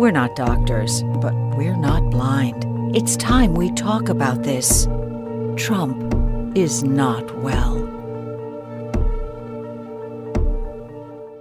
We're not doctors, but we're not blind. It's time we talk about this. Trump is not well.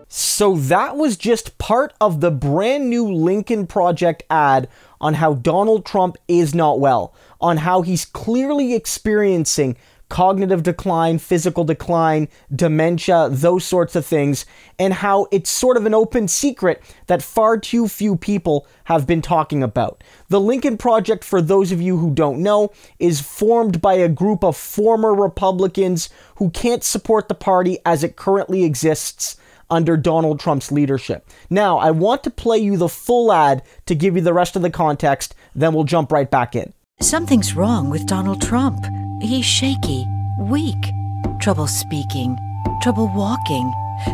So that was just part of the brand new Lincoln Project ad on how Donald Trump is not well, on how he's clearly experiencing cognitive decline, physical decline, dementia, those sorts of things, and how it's sort of an open secret that far too few people have been talking about. The Lincoln Project, for those of you who don't know, is formed by a group of former Republicans who can't support the party as it currently exists under Donald Trump's leadership. Now, I want to play you the full ad to give you the rest of the context, then we'll jump right back in. Something's wrong with Donald Trump. He's shaky, weak, trouble speaking, trouble walking.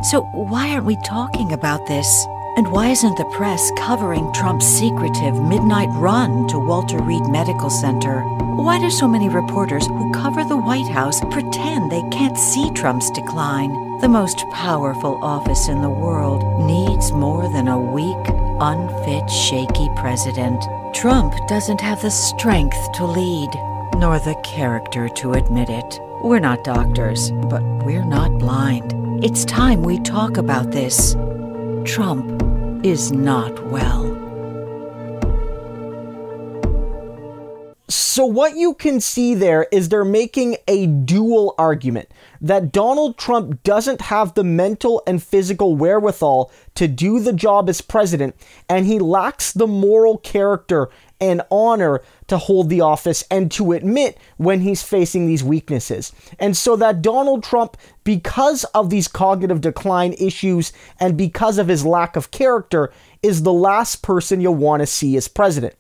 So why aren't we talking about this? And why isn't the press covering Trump's secretive midnight run to Walter Reed Medical Center? Why do so many reporters who cover the White House pretend they can't see Trump's decline? The most powerful office in the world needs more than a weak, unfit, shaky president. Trump doesn't have the strength to lead, nor the character to admit it. We're not doctors, but we're not blind. It's time we talk about this. Trump is not well. So what you can see there is they're making a dual argument that Donald Trump doesn't have the mental and physical wherewithal to do the job as president, and he lacks the moral character and honor to hold the office and to admit when he's facing these weaknesses. And so that Donald Trump, because of these cognitive decline issues and because of his lack of character, is the last person you'll want to see as president.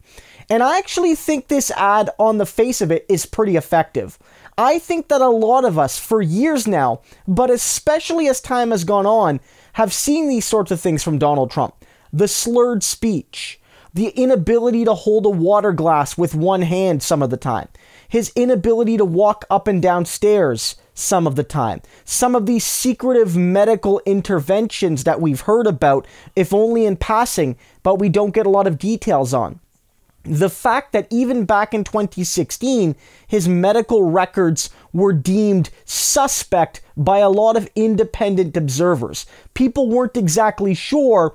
And I actually think this ad, on the face of it, is pretty effective. I think that a lot of us, for years now, but especially as time has gone on, have seen these sorts of things from Donald Trump. The slurred speech, the inability to hold a water glass with one hand some of the time, his inability to walk up and down stairs some of the time, some of these secretive medical interventions that we've heard about, if only in passing, but we don't get a lot of details on. The fact that even back in 2016, his medical records were deemed suspect by a lot of independent observers. People weren't exactly sure,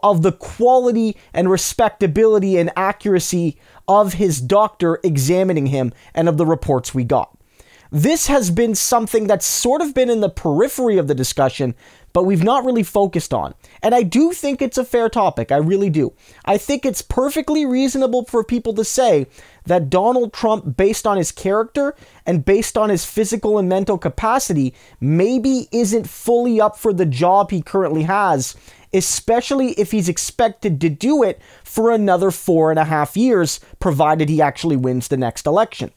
of the quality and respectability and accuracy of his doctor examining him and of the reports we got. This has been something that's sort of been in the periphery of the discussion, but we've not really focused on. And I do think it's a fair topic. I really do. I think it's perfectly reasonable for people to say that Donald Trump, based on his character and based on his physical and mental capacity, maybe isn't fully up for the job he currently has, especially if he's expected to do it for another 4.5 years, provided he actually wins the next election.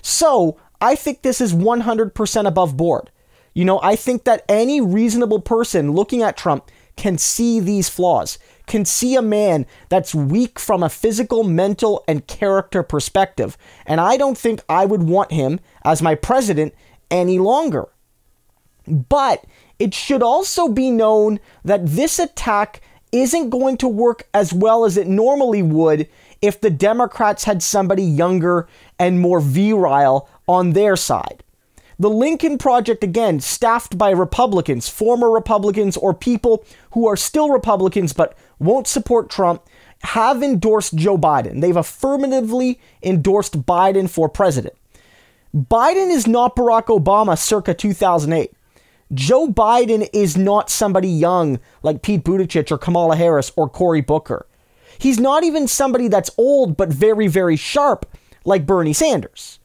So I think this is 100% above board. I think that any reasonable person looking at Trump can see these flaws, can see a man that's weak from a physical, mental, and character perspective. And I don't think I would want him as my president any longer. But it should also be known that this attack isn't going to work as well as it normally would if the Democrats had somebody younger and more virile on their side. The Lincoln Project, again, staffed by Republicans, former Republicans, or people who are still Republicans but won't support Trump, have endorsed Joe Biden. They've affirmatively endorsed Biden for president. Biden is not Barack Obama circa 2008. Joe Biden is not somebody young like Pete Buttigieg or Kamala Harris or Cory Booker. He's not even somebody that's old but very, very sharp like Bernie Sanders.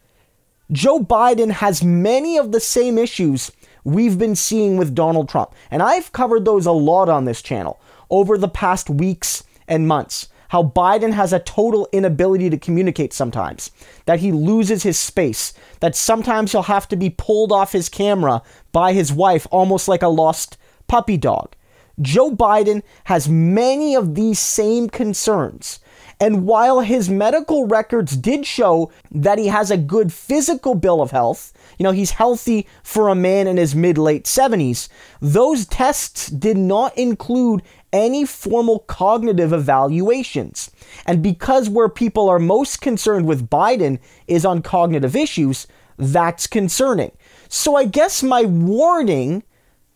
Joe Biden has many of the same issues we've been seeing with Donald Trump. And I've covered those a lot on this channel over the past weeks and months. How Biden has a total inability to communicate sometimes. That he loses his space. That sometimes he'll have to be pulled off his camera by his wife, almost like a lost puppy dog. Joe Biden has many of these same concerns. And while his medical records did show that he has a good physical bill of health, he's healthy for a man in his mid-late 70s, those tests did not include any formal cognitive evaluations. And because where people are most concerned with Biden is on cognitive issues, that's concerning. So I guess my warning,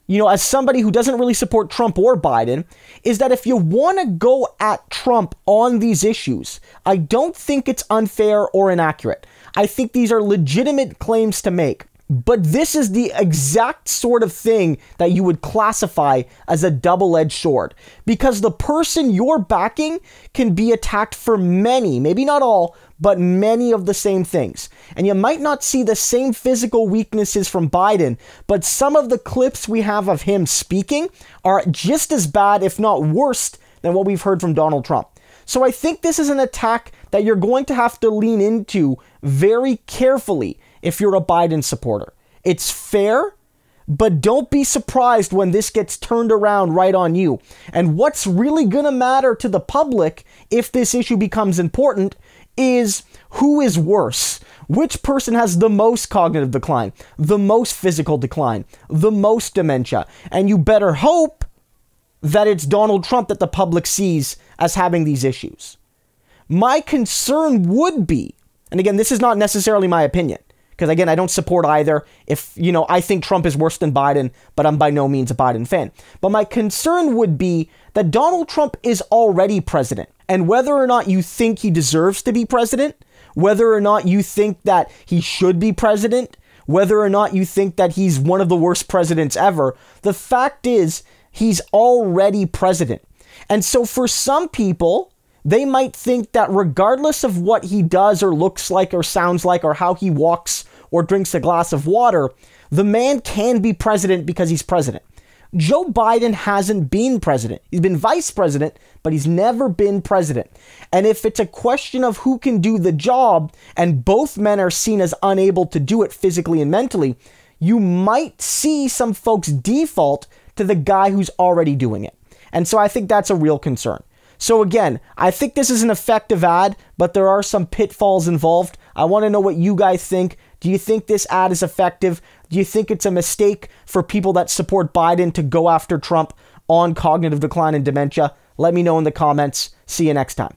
as somebody who doesn't really support Trump or Biden, is that if you want to go at Trump on these issues, I don't think it's unfair or inaccurate. I think these are legitimate claims to make. But this is the exact sort of thing that you would classify as a double-edged sword, because the person you're backing can be attacked for many, maybe not all, but many of the same things. And you might not see the same physical weaknesses from Biden, but some of the clips we have of him speaking are just as bad, if not worse, than what we've heard from Donald Trump. So I think this is an attack that you're going to have to lean into very carefully if you're a Biden supporter. It's fair, but don't be surprised when this gets turned around right on you. And what's really going to matter to the public if this issue becomes important is who is worse. Which person has the most cognitive decline, the most physical decline, the most dementia? And you better hope that it's Donald Trump that the public sees as having these issues. My concern would be, and again, this is not necessarily my opinion, because again, I don't support either. If, I think Trump is worse than Biden, but I'm by no means a Biden fan. But my concern would be that Donald Trump is already president. And whether or not you think he deserves to be president, whether or not you think that he should be president, whether or not you think that he's one of the worst presidents ever, the fact is he's already president. And so for some people, they might think that regardless of what he does or looks like or sounds like or how he walks or drinks a glass of water, the man can be president because he's president. Joe Biden hasn't been president. He's been vice president, but he's never been president. And if it's a question of who can do the job, and both men are seen as unable to do it physically and mentally, you might see some folks default to the guy who's already doing it. And so I think that's a real concern. So again, I think this is an effective ad, but there are some pitfalls involved. I want to know what you guys think. Do you think this ad is effective? Do you think it's a mistake for people that support Biden to go after Trump on cognitive decline and dementia? Let me know in the comments. See you next time.